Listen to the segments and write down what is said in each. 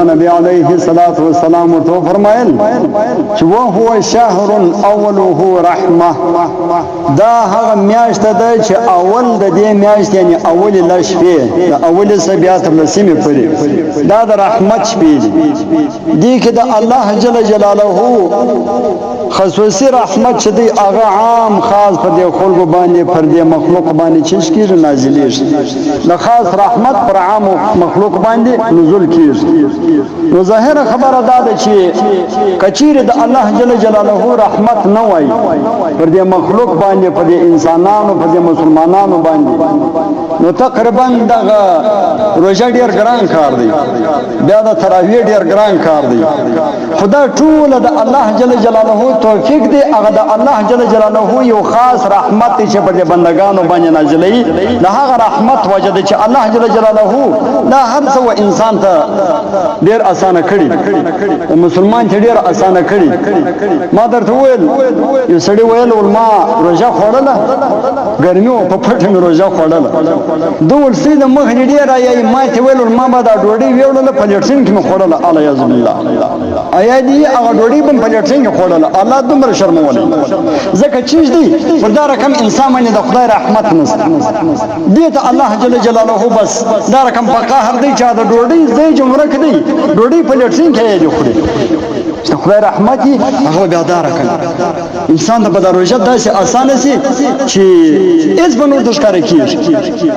نبی علیہ الصلوۃ والسلام تو فرمایل چې وهو شهر اوله رحمه دا هغه میاشت ده چې اول د دې میاشت یعنی اول لشفه د اول سبیات لسمه پرې دا د رحمت شپې دي کې د الله جل جلاله خصوصي رحمت چې دی هغه عام خاص پر دې خلق باندې پر دې مخلوق باندې چې کیږي نازلېږي د خاص رحمت پر عام مخلوق باندې نزول کیږي نو ظاهر خبره دا ده چې کچیر د الله جل جلاله رحمت نه وای پر دې مخلوق باندې پر دې انسانانو پر دې مسلمانانو باندې نو تقریبا دغه روزه ډیر ګران کار دی بیا د تراویح ډیر ګران کار دی خدا ټول د الله جل جلاله توفیق دی هغه د الله جل جلاله یو خاص رحمت چې پر دې بندگانو باندې نازلې دا هغه رحمت وجه چې الله جل جلاله دا هر څه انسان ته ډیر اسانه کړی او مسلمان ته ډیر اسانه کړی ما درته ویل یو سړی ویل ما روزه خوړله ګرمي او په پټه مې روزه خوړله دول سید مخ ډیر راي ما ته ویل ما به دا ډوډۍ ویوړله په لټین کې مې خوړله الله یعذ بالله آیا دې هغه ډوډۍ په لټین کې خوړله الله دومره شرموله ځکه چې دی پر دا رقم انسان باندې د خدای رحمت نشته دې ته الله جل جلاله بس دا رقم په قهر دی چې دا ډوډۍ زې جمهور کړي ډوډۍ په لټین کې دی خوري خدای رحمتي هغه بیا دار کوي انسان ته په روزه داسې اسانه سي چې هیڅ بنو د ښکار کیږي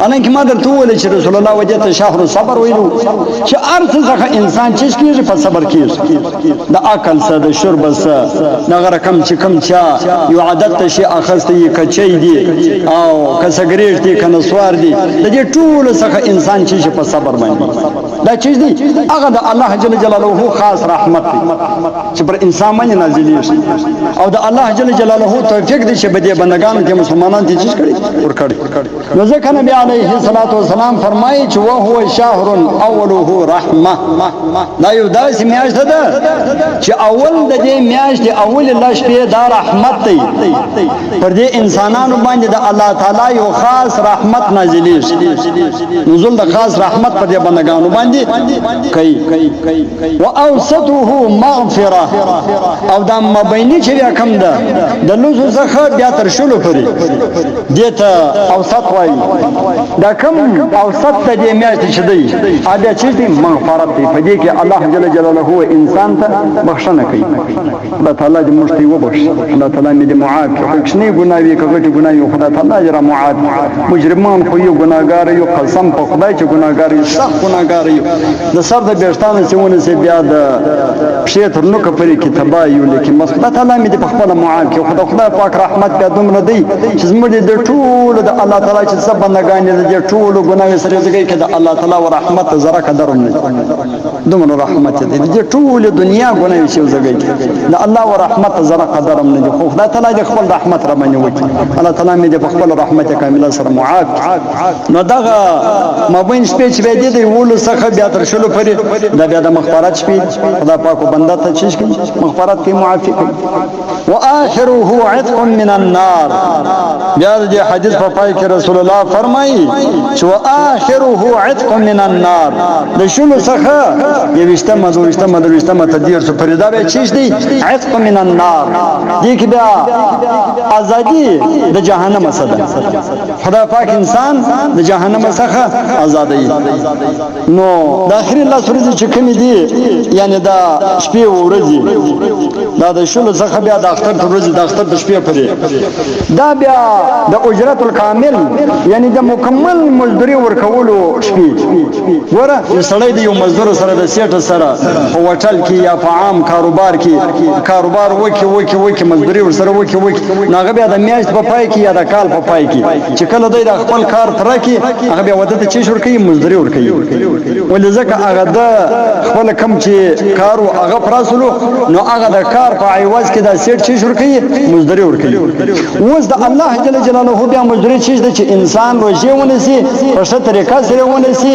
انن کې ما درته ویل چې رسول الله وجه ته شهر صبر ویلو چې ارث څخه انسان چې کیږي په صبر کیږي د عقل سره د شرب سره نغه رقم چې کم چا یو عادت شي اخسته یې کچې دي او کسګریټ دي کنه سوار دي د دې ټول څخه انسان چې په صبر باندې دا چیز دي هغه د الله جل جلاله خاص رحمت دی چې پر انسان باندې نازلېږي او د الله جل جلاله توفیق دي چې بده بندگانو کې مسلمانان دي چې کړي ور کړي نو ځکه نبی عليه الصلاه والسلام فرمایي چې وهو شهر اوله رحمه دا یو داسې میاشت ده چې اول د دې میاشت اول لاش په دا رحمت دی پر دې انسانانو باندې د الله تعالی یو خاص رحمت نازلېږي نزول د خاص رحمت پر دې بندگانو باندې کوي واوسطه مغفره او دا مبینی چې کم ده د لوزو څخه بیا تر شلو پورې دته اوسط وایي دا کم اوسط ته دې میاشت چې دی اده چې دې مغفرت دی په دې کې الله جل جلاله انسان ته بخښنه کوي الله تعالی دې مشتي وبخښي الله تعالی دې معاف کړي کښنی ګناوي کغټي ګناوي خدای تعالی جره معاف مجرمان خو یو ګناګار یو قسم په خدای چې ګناګار یو سخت ګناګار یو د سر د بیرستانه چې ونه سي بیا د شیطان نو کپري کې تبا یو لیکن مسله تعالی دې په خپل معاف کړي خدای پاک رحمت بیا دومره دی چې زموږ د ټول د الله تعالی چې سب بندگان دې ټول ګناوي سره ځګي کې د الله تعالی او رحمت زره قدر نه دومره رحمت دې ټول دنیا ګناوي چې ځګي د الله او رحمت زره قدر نه خو خدای تعالی دې خپل رحمت را باندې وکړي الله تعالی دې په خپل رحمت کامله سره معاف نو دغه مابین سپیچ به دې ول څخه بیا تر شلو پرې دا بیا د مغفرت شپې خدای پاک بنده ته چی مغفرت کی معافی کی واخره عتق من النار بیا د حدیث په پای کې رسول الله فرمایي چې واخره عتق من النار د شلو څخه یوشتمه تدیر څخه پرې دا به چی دی عتق من النار دې کې بیا ازادي د جهنم څخه خدای پاک انسان د جهنم څخه ازادي نو د اخر الله سورې چې کوم دي یعنی دا شپې ورځي دا د شلو څخه بیا د اختر د ورځې د اختر د شپې پرې دا بیا د اجرت الکامل یعنی د مکمل مزدوري ورکولو شپې ګوره سړی دی یو مزدور سره د سیټ سره په هوټل کې یا په عام کاروبار کې کاروبار وکي مزدوري ور سره وکي ناغه بیا د میاشت په پای کې یا د کال په پای کې چې کله دوی د خپل کار تر کې هغه بیا ودته چې شور کوي مزدوري ور کوي ولې ځکه هغه د خپل کم چې کارو هغه پراسلو نو هغه د کار کار په عوض کې دا سیټ چی شروع کوي مزدوري ورکوي اوس د الله جل جلاله بیا مزدوري چی ده چې انسان روزي ونیسي په ښه طریقه سره ونیسي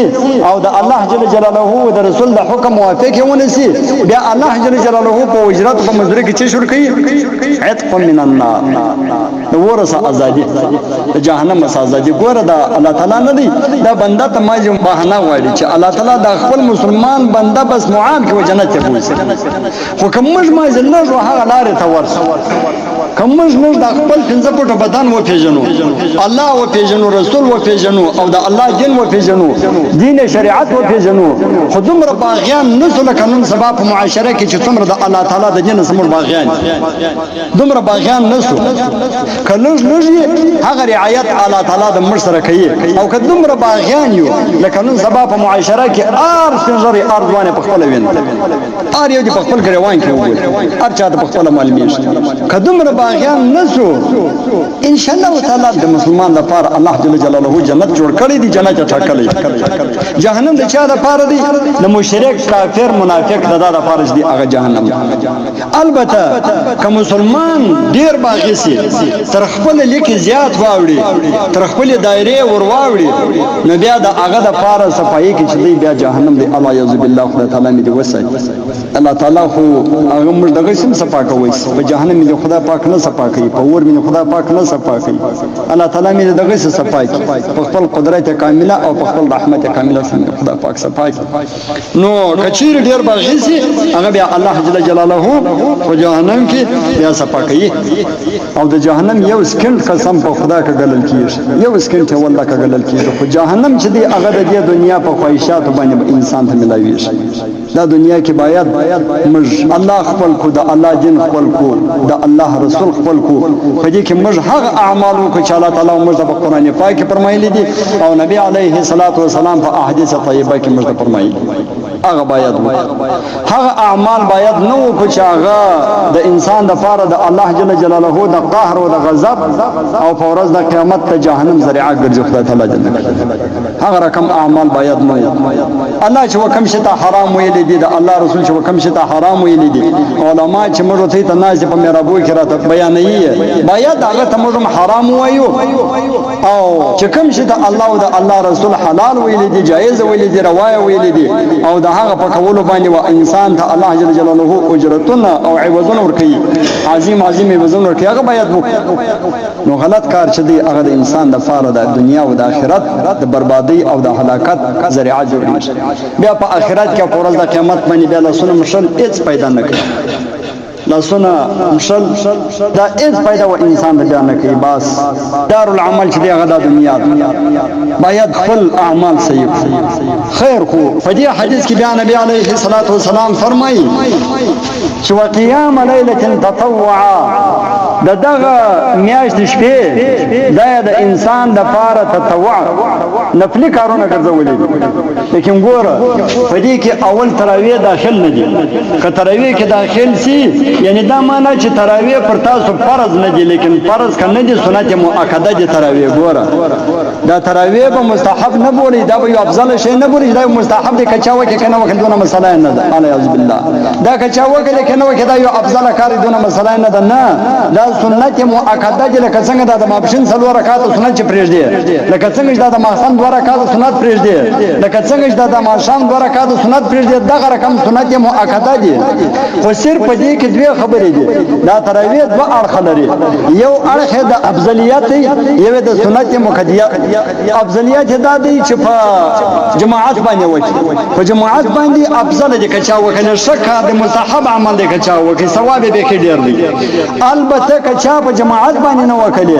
او د الله جل جلاله او د رسول د حکم موافق ونیسي بیا الله جل جلاله په اجرت په مزدوري کې چی شروع کوي عتق من النار ورثه ازادي د جهنم ازادي ګوره دا الله تعالی نه دی دا بنده ته ما جون بهانه غواړي چې الله تعالی د خپل مسلمان بنده بس معام کې جنت ته بوځي خو کوم موږ ما نه هغه لارې ته ورسو کوم موږ د خپل پنځه پټو بدن و پیژنو الله و پیژنو رسول و پیژنو او د الله دین و پیژنو دین شریعت و پیژنو خو دومره باغیان نسو لکه نن سبا په معاشره کې چې څومره د الله تعالی د دین سمور باغیان دومره باغیان نسو کله لږ هغه رعایت الله تعالی د مر سره کوي او که دومره باغیان یو لکه نن سبا په معاشره کې ار سنجري اردوانه په خپل وین ار یو د خپل ګریوان کې وګور ار چا د خپل معلومیش که دومره باغیان نسو ان شاء الله تعالی د مسلمان لپاره الله جل جلاله جنت جوړ کړی دی جنت ټاکلی جهنم د چا لپاره دی د مشرک کافر منافق دغه لپاره دی هغه جهنم البته که مسلمان ډیر باغی سي تر خپل لیک زیات واوړي تر خپل دایره ور واوړي نو بیا د هغه لپاره صفایي کې چې دی بیا جهنم دی الله یعذ بالله خدای تعالی می دی وسای الله تعالی خو هغه موږ دغه سم صفا کوي په جهنم می خدای پاک نه صفا کوي په ور می خدای پاک نه صفا کوي الله تعالی می دغه څه صفا کوي په خپل قدرت کامله او په خپل رحمت کامله څنګه خدای پاک صفا کوي نو کچیر ډیر باغی سي هغه بیا الله جل جلاله په جهنم کې بیا صفا کوي او د جهنم یو سکند قسم په خدا کا غلل کیږي یو سکند ته والله کا غلل کیږي خو جهنم چې دی هغه د دنیا په خواهشات باندې انسان ته ملاوي شي دا دنیا کې باید مج الله خپل کو د الله دین خپل کو د الله رسول خپل کو په دې کې مج هغه اعمال کو چې الله تعالی موږ په قران پاک کې فرمایلي دي او نبی عليه الصلاه والسلام په احادیث طیبه کې موږ فرمایلي هغه باید هغه اعمال باید نو کو چې هغه د انسان د پاره د الله جل جلاله د قهر او د غضب او په ورځ د قیامت ته جهنم ذریعہ ګرځي خدای تعالی جل هغه رقم اعمال باید نو الله چې وکم شته حرام ویل دي د الله رسول چې وکم شته حرام ویل دي علما چې موږ ته ناز په میرابو کې راته بیانوي باید هغه ته موږ حرام وایو او چې کوم شته الله او د الله رسول حلال ویل دي جایز ویل دي روايه ویل دي او د هغه په کولو باندې و انسان ته الله جل جلاله اجرتونه او عوضونه ورکړي عظیم عوضونه ورکړي هغه باید نو غلط کار چې دی هغه د انسان د فار د دنیا او د آخرت د بربادي او د هلاکت ذریعہ جوړیږي بیا په آخرت کې په ورځ د قیامت باندې بیا لاسونه مشل هیڅ پیدا نه کوي لاسونه مشل دا هیڅ پیدا و انسان د بیان نه کوي بس دار العمل چې دی هغه د دنیا باید خپل اعمال صحیح خیر خو په دې حدیث کې بیا نبی علیه الصلاۃ والسلام فرمایي چې وقيام ليله تطوعا دغه میاشت شپې دا د انسان د پاره تطوع نفلی کارونه ګرځولې لیکن ګوره په دې کې اول تراویح داخل نه دي که تراویح کې داخل سي یعنی دا معنی چې تراویح پر تاسو فرض نه دي لیکن فرض کنه دي سنت مؤکده دي تراویح ګوره دا تراویح به مستحب نه بولي دا به افضل شي نه بولي دا مستحب دي کچاوه کې کنه وکړه دونه مسله نه ده اعوذ بالله دا کچاوه کې کنه وکړه دا یو افضل کار دونه مسله نه ده نه دا سنت مؤکده دي لکه څنګه دا د مابشن څلور رکعات سنت چې پرېږدي لکه څنګه دا د ماخام دوه رکعات سنت پرېږدي لکه څنګه دا د ماخام دوه رکعات سنت پرېږدي دغه رقم سنت مؤکده دي خو صرف په دې کې دوه خبرې دي دا تراویح دوه اړخ لري یو اړخ د افضلیت یو د سنت مؤکده افضلیت دا دی چې په جماعت باندې وکړي په جماعت باندې افضل دي که چا وکړي شکه د مستحب عمل دي که چا وکړي ثواب به کې ډیر دی البته که چا په جماعت باندې نه وکړي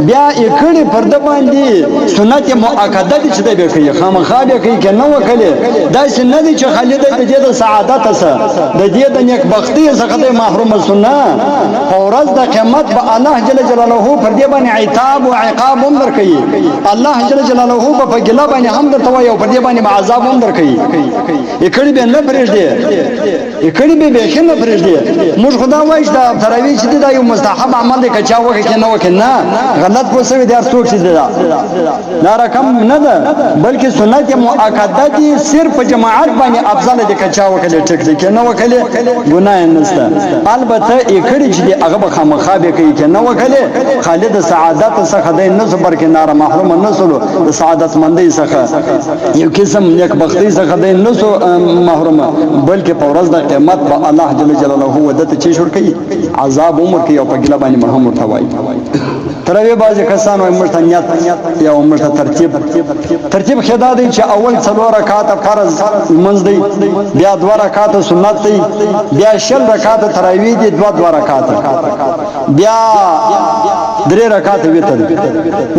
بیا یې کړي پرده باندې سنت مؤکده دي چې دی به کوي خامخا به کوي که نه وکړي دا چې نه دي چې خالد د دې د سعادت سره د دې د نیکبختي څخه محروم سنه او ورځ د قیامت به الله جل جلاله پر دې باندې عتاب او عقاب هم درکوي الله جل جلاله په ګلا باندې هم درته وایي او پر دې باندې عذاب هم درکوي یې کړي به نه پرېږدي یې کړي به نه پرېږدي موږ خدا وایي چې دا تراویح چې دا یو مستحب عمل دی که چا وکړي که نه وکړي نه غلط پوه سوي دی هر څوک چې دا رقم نه ده بلکې سنت مؤکده دي صرف په جماعت باندې افضل دی که چا وکړي ټیک دی که نه وکړي ګناه یې نشته البته یې کړي چې دی هغه به خامخا به کوي که نه وکړي خالد سعادت څخه دی نه سو برکناره محروم نه سلو د سعادت مندۍ څخه یو قسم نیکبختۍ څخه دی نه سو محرومه بلکې په ورځ د قیامت به الله جل جلاله ودته چې شور کوي عذاب عمر کې او په ګله باندې مرهم ورته وایي تراویح بعضې کسان وایي موږ ته نیت یا موږ ته ترتیب ښه دا دی چې اول 4 رکعاته فرض لمونځ دی بیا 2 رکعاته سنت دی بیا 20 رکعاته تراویح دی 2 رکعاته بیا 3 رکعاته وتر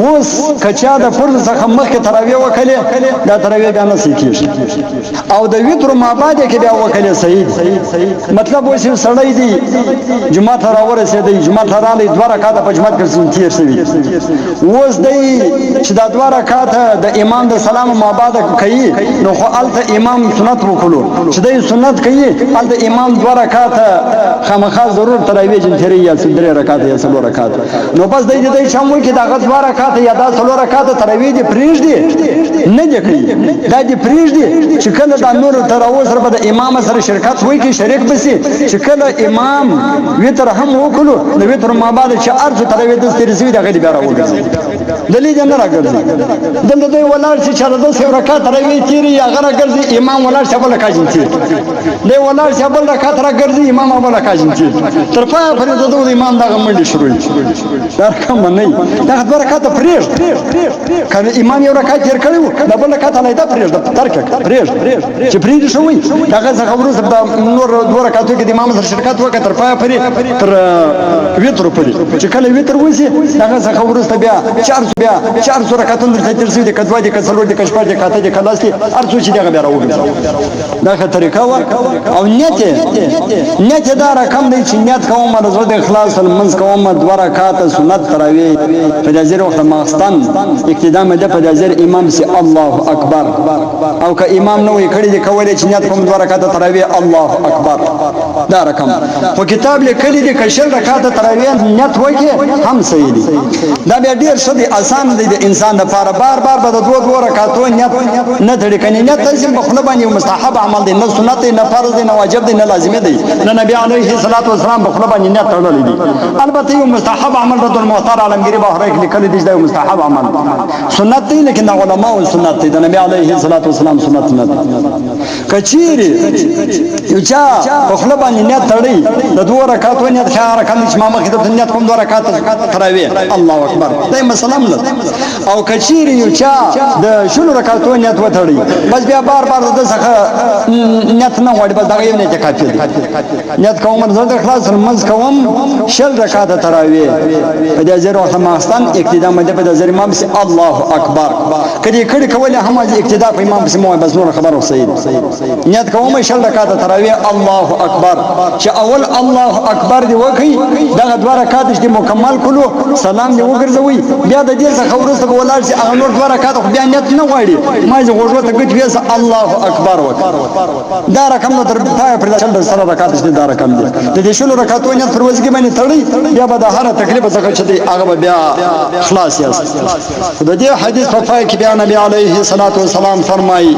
اوس کچا د فرض څخه مخکې تراویح وکړي دا تراویح بیا نه صحیح کېږي او د وتر مابعد کې بیا وکړي صحیح مطلب اوس یو سړی دی جمعه ته راورسېدی جمعه ته رالی 2 رکعاته په جمعه کې تیر شوي اوس دی چې دا 2 رکعاته د امام د سلام مابعد کوي نو خو هلته امام سنت وکړو چې دی سنت کوي هلته امام 2 رکعاته خامخا ضرور تراویح جنتري یا 3 رکعاته یا 4 رکعاته نو بس دی شامل کې دغه 2 رکعاته یا 4 رکعاته تراویح دې پرېږدي نه دې کوي دا دې پرېږدي چې کله دا نور تراویح سره به د امام سره شرکت وکړي شریک بسي چې کله امام وتر هم وکړو نو وتر مابعد چې ارجو تراویح د سترزوي دغه دی بیا راوګرځي دلی دې نه راګرځي دلته دی ولاړ چې 4 رکعات تراویح تیری یا غره ګرځي امام ولاړ چې بل کاجن تیر دی ولاړ چې بل رکعات راګرځي امام بل کاجن تیر تر پای پرې د امام دغه منډي شروع دا کوم نه دا 2 رکعات پرېږ کله امام یو رکعت تیر کړو دا بل رکعت نه دا پرېږ ترک پرېږ چې پرېږ شوی دغه څنګه ورسره د نور 2 رکعاتو کې د امام سره شرکت وکړ تر پای پرې تر وتر پرې چې کله وتر وسی دغه څنګه ورسره بیا 400 رکعاتونه تر څو د کډوا د کڅلو د کشپړ د کاته د کلاستي ارڅو چې دغه بیا راوګرځي دا طریقه وا او نیت دا رقم دی چې نیت کوم رسول د اخلاص المنز کوم 2 رکعات سنت تراویح په دازر وخت ماستان اقتدا مده په دازر امام سي الله اکبر او که امام نو کړي دی کولای چې نیت کوم 2 رکعات تراویح الله اکبر دا رقم خو کتاب لیکلي دی که 6 رکعات تراویح نیت وکي هم صحیح دی دا بیا ډیر څه دی آسان دی د انسان لپاره بار به د 2 رکعاتو نیت نه تړي کني نیت لازم په خپل باندې مستحب عمل دی نه سنت نه فرض دی نه واجب دی نه لازم دی نه نبی عليه الصلاه والسلام په خپل باندې نیت تړلې دی البته یو مستحب عمل رد المعتار عالمگیری بهره کې لیکل دي دا یو مستحب عمل سنت دی لیکن علماء سنت دی د نبی عليه الصلاه والسلام سنت نه کچيري یو چا په خپل باندې نیت تړي د 2 رکعاتو نیت خیر کله چې ما مخې ته نیت کوم 2 رکعات تراویح الله اکبر دا مسلم نه او کچيري یو چا د 10 رکعاتو نیت وتړي بس بیا بار د څخه نیت نه وړي بس دا یو نه کافي دی نیت کوم د اخلاص المنز کوم 10 رکعات تراویح په دې ځای وخت ماستان اقتدا مده په ځای امام سي الله اکبر کړي کوله هم اقتدا په امام سي مو بس نور خبرو صحیح نیت کوم 10 رکعات تراویح الله اکبر چې اول الله اکبر دی وکي دغه 2 رکعات دې مکمل کړو سلام دې وګرځوي بیا د دې څخه ورسته ولر چې هغه نور 2 رکعات بیا نیت نه غواړي ما زه غوښته کټ ویس الله اکبر وک دا رقم نو تر پای پر 10 رکعات دې دا رقم دی د دې 10 رکعاتو نیت پروزګي باندې تړي بیا به د هر تکلیف څخه چې هغه بیا خلاص یاست د دې حدیث په پای کې بیا نبی عليه الصلاه والسلام فرمایي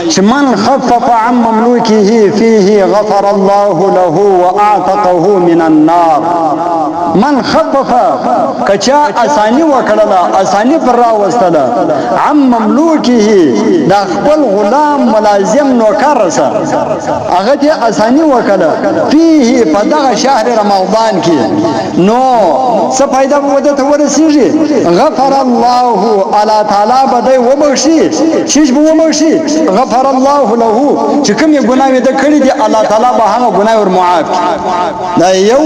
چې من خفف عن مملوكه فيه غفر الله له واعتقه من النار من خفف کچا اسانی وکړه اسانی پر راوستله عن مملوكه دا خپل غلام ملازم نوکر سره هغه ته اسانی وکړه فيه په دغه شهر رمضان کې نو څه فائدہ وده ته ورسیږي غفر الله الله تعالی بده وبخشي چې وبخشي غفر الله له چې کوم ګناه دې کړی دی الله تعالی به هغه ګناه ور معاف دا یو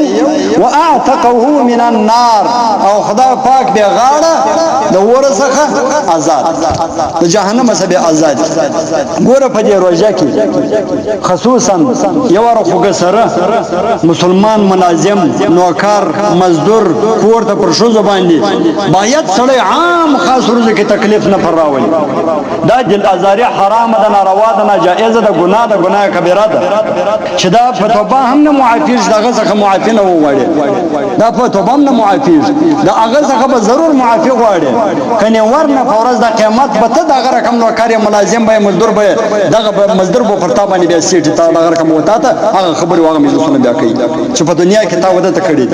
واعتقه من النار او خدای پاک به غاړه د ورڅخه آزاد د جهنم څخه آزاد ګوره په دې روزه کې خصوصا یو ورخه سره مسلمان ملازم نوکر مزدور کور ته پر ښځو باندې باید سړی عام خاص ورځو کې تکلیف نه پر راولي. دا دل ازاري حرام ده، ناروا ده، ناجایزه ده، ګناه ده، ګناه کبیره ده چې دا په توبه هم نه معافي شي، دغه څخه معافي نه وغواړي. دا په توبه هم نه معافي شي، دا هغه څخه به ضرور معافي غواړي. کني ورنه په ورځ د قیامت به ته دغه رقم نوکر ملازم به مزدور به دغه مزدور به پر تا باندې بیا سیټ تا دغه رقم وتا ته هغه خبرې واغه مجلسونه بیا کوي چې په دنیا کې تا وده ته کړی.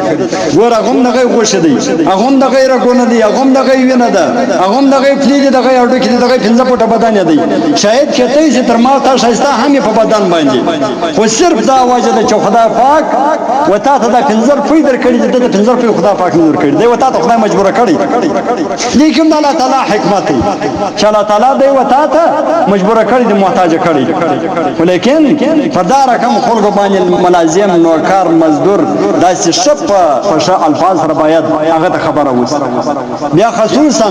ګور هغه هم دغه غوښه دی، هغه هم دغه رګونه دی، هغه هم دغه وینه ده، هغه هم دغه پلی دی، دغه اډو کې دغه 15 فوټه بدن دی. شاید کته چې تر ما ته شایسته هم په بدن باندې، خو صرف دا وجه ده چې خدای پاک وتا ته د 15 فوټ در کړی، د 15 فوټ خدای پاک نه در کړی دی، وتا ته خدای مجبور کړی. لیکن الله تعالی حکمت دی چې الله تعالی دی وتا ته مجبور کړی دی، محتاج کړی. ولیکن په دا رقم خلکو باندې ملازم نوکر مزدور داسې شپ په ښه الفاظ سره باید هغه ته خبره وسی. بیا خصوصا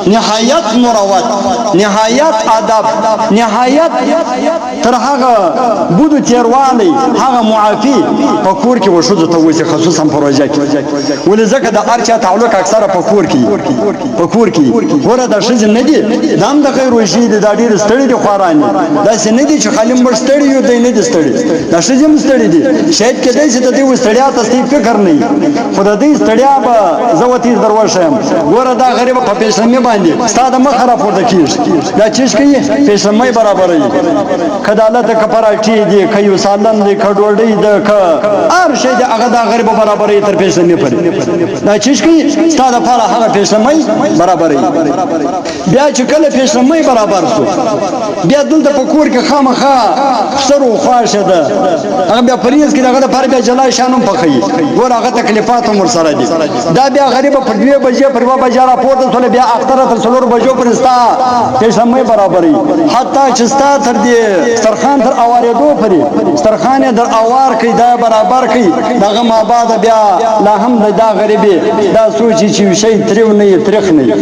نهایت مروت، نهایت ادب، نهایت تر هغه بودو تیروالی، هغه معافی په کور کې وشوځو ته وسی، خصوصا پروژه کې. ولې ځکه د ارچا تعلق اکثره په کور کې ګوره دا ښځې نه دي، دا هم د غیر روژې دي، دا ډېر ستړي دي خوارانې. داسې نه دي چې خالي مړ ستړي یو دی نه دي ستړي، دا ښځې هم ستړي دي. شاید کېدای شي د دې ستړیا ته ستاسې فکر نه وي، خو د دې ستړیا به زه وتیز در وښیم. ګوره دا غریبه په پېشلمي باندې ستا د مخه راپورته کېږي، دا چیز کوي پېشلمۍ برابروي، که د هلته که پراټې دي، که یو سالن دی، که ډوډۍ ده، که هر شی دی، هغه دا غریبه برابروي تر پېشلمي پورې. دا چیز کوي ستا دپاره هغه پېشلمۍ برابروي. بیا چې کله پېشلمۍ برابر شو، بیا دلته په کور کې خامخا سر و خواشه ده، هغه بیا پریز کې دغه لپاره بیا جلا شان هم پخوي. ګوره هغه تکلیفات هم ورسره دي. دا بیا غریبه پر 2 بجې پر 2 بجې راپورته شوله، بیا اختره تر 4 بجو پورې ستا پېشلمۍ برابروي. حتی چې ستا تر دې سترخان تر اوارېدو پورې سترخان یې در اوار کوي، دا برابر کوي. دغه مابعده بیا لا هم دا غریبې دا سوچي چې شی تریو نه وي، تریخ نه وي.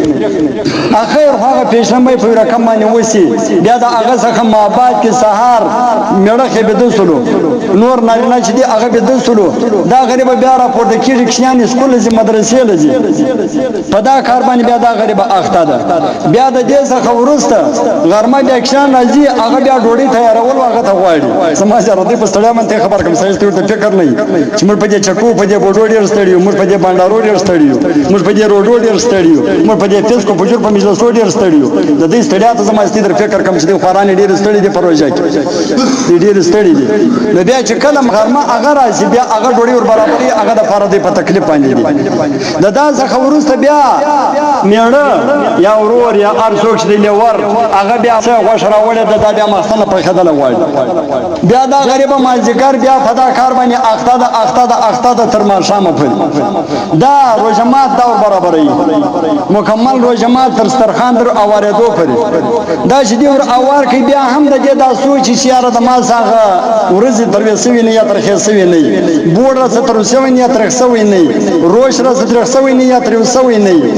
اخر هغه پېشلمۍ په رقم باندې وسی، بیا د هغه څخه مابعد کې سهار میړه کې بدوسلو، نور نارینه چې دی هغه بدوسلو. دا غریبه بیا راپورته کېږي، کښنیان سکول ځي، مدرسې لځي. په دا کار باندې بیا دا غریبه اخته ده. بیا د دې څخه وروسته غرمه بیا کښنیان راځي، هغه بیا ډوډۍ تیارول هغه ته غواړي. زما سره دوی په ستړیا باندې خبر کوم، سړی ته فکر نه وي چې موږ په دې چکو په دې بوډو ډېر ستړي یو، موږ په دې بانډارو ډېر ستړي یو، موږ په دې روډو ډېر ستړي یو، موږ په دې فیسکو په جوړ په مجلسو ډېر ستړي یو. د دې ستړیا ته زما ستې در فکر کوم چې د خوارانې ډېر ستړي دي، پروژه کې ډېر ستړي دي. نو بیا چې کله غرمه هغه راځي، بیا هغه ډوډۍ ور برابري، هغه د پاره دی په تکلیف باندې دي. د دا څخه وروسته بیا میړه یا ورور یا هر څوک چې دی لور، هغه بیا څه غوښه راوړې ده، دا بیا ماخستنه پرېښودله غواړي. بیا دا غریبه مازدیګر بیا په دا کار باندې اخته ده تر ماښامه پورې. دا روژه مات دور برابروي، مکمل روژه مات تر سترخان تر اوارېدو پورې. دا چې دی ور اوار کوي، بیا هم د دې دا سوچي چې یاره د ما څخه ورځې تروې سوي نه یا ترخې سوي نه وي، بوډ راڅه تروې سوی نه یا ترخ سوی نه وي، روش راڅه ترخ سوی نه یا تروې سوی نه وي،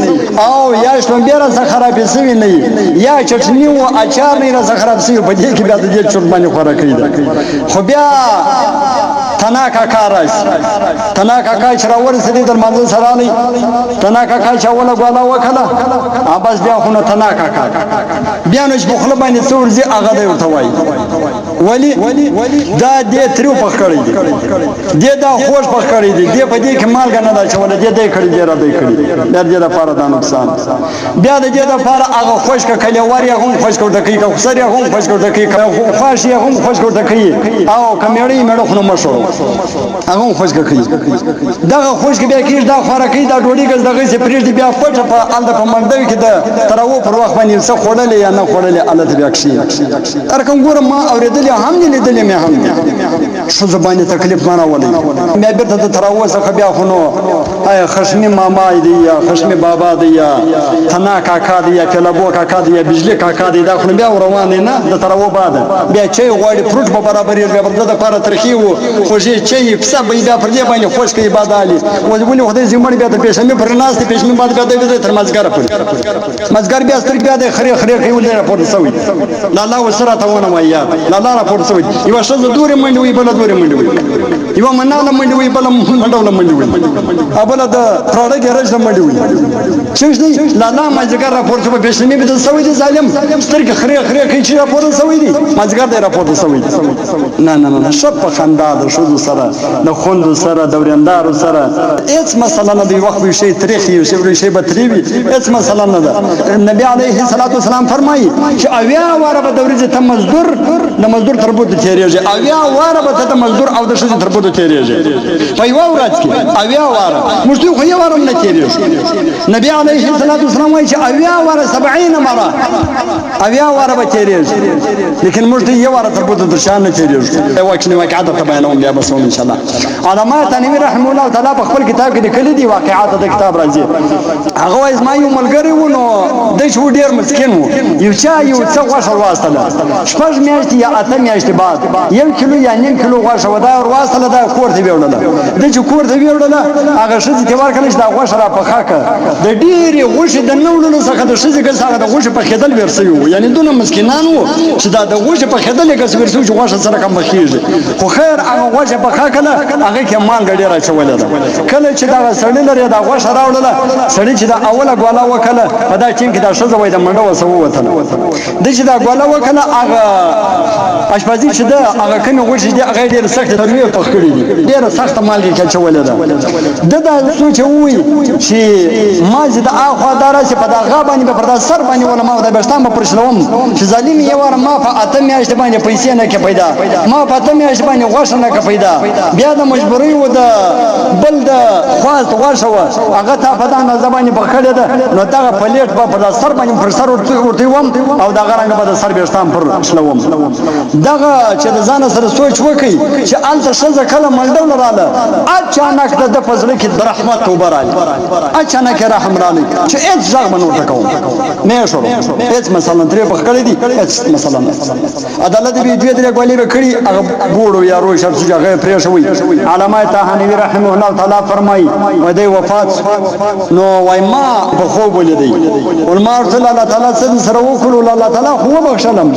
او یا شړومبې راڅه خرابې سوي نه وي، یا چټني و اچار نه راڅه خراب سوي. په دې کې بیا د دې چورت باندې خواره کړي ده. خو بیا تنا کاکا راشي، تنا کاکا چې راورسېدی در منځ سره راغلی، تنا کاکا چې اوله ګواله وکړله، بس بیا خو نو تنا کاکا بیا نو چې په خوله باندې څه ورځي هغه دی ورته وایي. ولې دا دې تریو پخ کړی دی، دې دا خوږ پخ کړی دی، دې په دې کې مالګه نه ده اچوله، دې دی کړي، دې را دی کړي. بیا د دې دپاره دا نقصان. بیا د دې دپاره هغه خشکه کلیوار یې هم خشک ورته کوي، که خسر یې هم خشک ورته کوي، که خواش یې هم خشک ورته کوي، او که میړه یې میړه خو نو مشهور هغه هم خشکه کوي. دغه خشکه بیا کېږي، دا خواره کوي، دا ډوډۍ که دغسې پرېږدي، بیا پټه په هلته په منډوي کې د تراو پر وخت باندې څه خوړلې یا نه خوړلې هلته بیا کښېږي. هر کوم ګورم ما اورېدلې هم دي لیدلې مې هم ښځو باندې تکلیف نه راولي. بیا بېرته د تراو څخه بیا خو نو خشمي ماما دی یا خشمي بابا دی یا تنا کاکا دی یا فیلبو کاکا دی یا بجلي کاکا دی، دا خو بیا روان دی نه د تراو باده. بیا چای غواړي، فروټ په برابرېږي، بیا د دپاره ترخي و خوږې چای پسه به بیا پر دې باندې خوږ کوي بادالي. ولې خدای زموږ بیا د پېشلمي پر ناستې پېشلمي باندې بیا دی تر مازدیګره پورې. مازدیګر بیا سترګې بیا د خرې کوي، ولې راپورته سوي لالا ورسره ته ونه وایي، لالا راپورته سوي. یوه ښځه دورې منډې وي، بله دورې منډې وي، یوه مناله منډې وي، بله منډوله منډې وي. ابله د پراړه ګرځ د منډي وي چې نه لالا مازګر راپورته په بشنی به د سوي دي ظالم سترګ خره کوي چې راپورته سوي دي مازګر د راپورته سوي دي نه شپ په خندا د شودو سره د خوند سره د ورندارو سره هیڅ مسله نه دی وخت وي شي تاریخ یو شی به تریوي هیڅ مسله نه ده نبی علیه الصلاۃ والسلام فرمایي چې اویا واره به د ورځې ته مزدور د مزدور تر بده تیریږي اویا واره به ته مزدور او د شې تر بده تیریږي په یو ورځ کې اویا واره موږ خو یو واره نه تیریږي نبی علیه الصلاۃ والسلام وايي چې اویا واره 70 مره اویا واره به تیریږي لیکن موږ یو واره تر بده در شان نه تیریږي یو وخت نه واقعات ته بیانوم بیا بس ان شاء الله علامات انوي رحم الله تعالی په خپل کتاب کې لیکلي دي واقعات د کتاب راځي هغه وایي ما یو ملګری و نو د شو ډیر مسکین و یو چا یو څه غوښه واستله شپږ میاشتې یا اته میاشتې بعد 1 کیلو یا نیم کیلو غوښه ودا واستله دا کور ته ویوړله د چې کور ته ویوړله هغه شذ ته ورکړل چې دا غوښه را پخا کړ د ډیرې غوښه د نوړلو څخه د شذ کې څنګه د غوښه په خېدل ورسوي و یعنی دونه مسکینان وو چې دا د غوښه په خېدل کې ورسوي چې غوښه سره کم بخیږي خو خیر هغه غوښه پخا کړه هغه کې مال ډیر اچولې ده کله چې دا سړی لري دا غوښه راوړله سړی چې دا اوله ګواله وکړه په دا ټیم کې دا شذ وای د منډه وسو وته د چې دا ګواله وکړه هغه اشپازي چې دا هغه کوم غوښه دي هغه ډیر سخت تروي پخ کړی دي ډیر سخت مالګه کې چولې ده دا سوچ وي چې ما چې دا اخوا دارا چې په دا غابانی په پردا سر باندې ولا ما د بشتام پر شلوم چې ظالم یې ور ما په اته میاشت باندې پیسې نه کې پیدا ما په اته میاشت باندې غوښه نه کې پیدا بیا د مجبوري و د بل د خواست غوښه و هغه ته په دا زبانه بخړه ده نو دا پلیټ په پردا سر باندې پر سر ورته وم او دا غرنګ په سر بشتام پر شلوم دغه چې د ځان سره سوچ وکي چې الته شزه کله منډول رااله اچانک د فضل کې د رحمت وبرال اچانک رحم رالی چې هیڅ ځای باندې ورته نه شو هیڅ مثلا درې په خړې دي هیڅ مثلا عدالت به دوی درې غولې به کړی هغه بوړو یا روي شرط چې هغه پرې شوی علامه طحاوی رحمه الله تعالی فرمایي و دې وفات نو وای ما په خوب ولیدي ولما ارسل الله تعالی سره وکړو الله تعالی خو بخښلم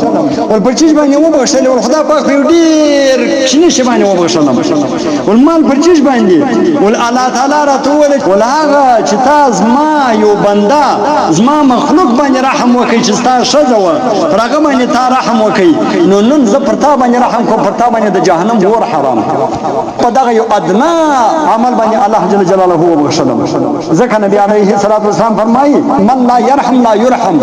ول په چیز باندې و بخښل ول خدا پاک یو ډیر کینه شی باندې و بخښلم ول مال په چیز باندې ول الله تعالی راته ول هغه چې تاسو ما یو بندا زما مخلوق باندې رحم وکړي چې تاسو شزه و راغه باندې تا رحم وکړي نو نن زه پر تا باندې رحم کوم پر تا باندې د جهنم ور حرام په دغه یو ادنا عمل باندې الله جل جلاله هو بخښلم ځکه نبی علیه الصلاۃ والسلام فرمایي من لا يرحم لا يرحم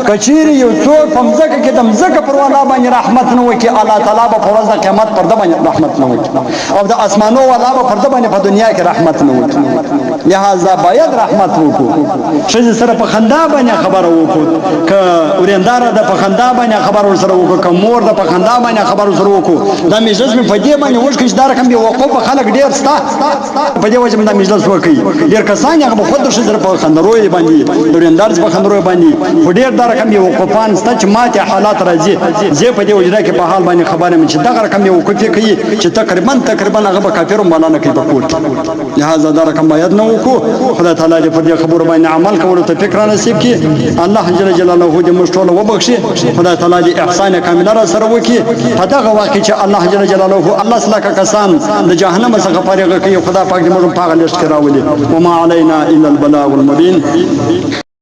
کچیر یو څوک په ځکه کې د ځکه پر والا باندې رحمت نه وکي الله تعالی په ورځ د قیامت پر د باندې رحمت نه وکي او د اسمانو والا پر د باندې په دنیا کې رحمت نه وکي لہذا باید رحمت وکړو چې سره په خندا باندې خبره وکړو ک ورندار د په خندا باندې خبره سره وکړو ک مور د په خندا باندې خبره سره وکړو دا مجلس په دې باندې وښکې دار کوم به وقوف خلک ډیر ستا په دې وجه باندې مجلس وکړي ډیر کسان هغه په خود سره په خندروي باندې ورندار په خندروي باندې ډیر دار کوم به وقوفان ست چې ماته حالات راځي زه په دې وجه کې په حال باندې خبره مې چې دا رقم یو کوفي کوي چې تقریبا هغه به کافرون باندې نه کوي په کور لہذا دا رقم باید نه وکړو خدای تعالی دې په دې خبرو باندې عمل کولو ته فکر نصیب کړي الله جل جلاله دې موږ ټول وبخښي خدای تعالی دې احسان کامل را سره وکړي په دغه واقع چې الله جل جلاله الله سلاکه کسان د جهنم څخه فارغ کوي خدای پاک دې موږ په هغه لښت کې راولي وما علينا الا البلاغ المبين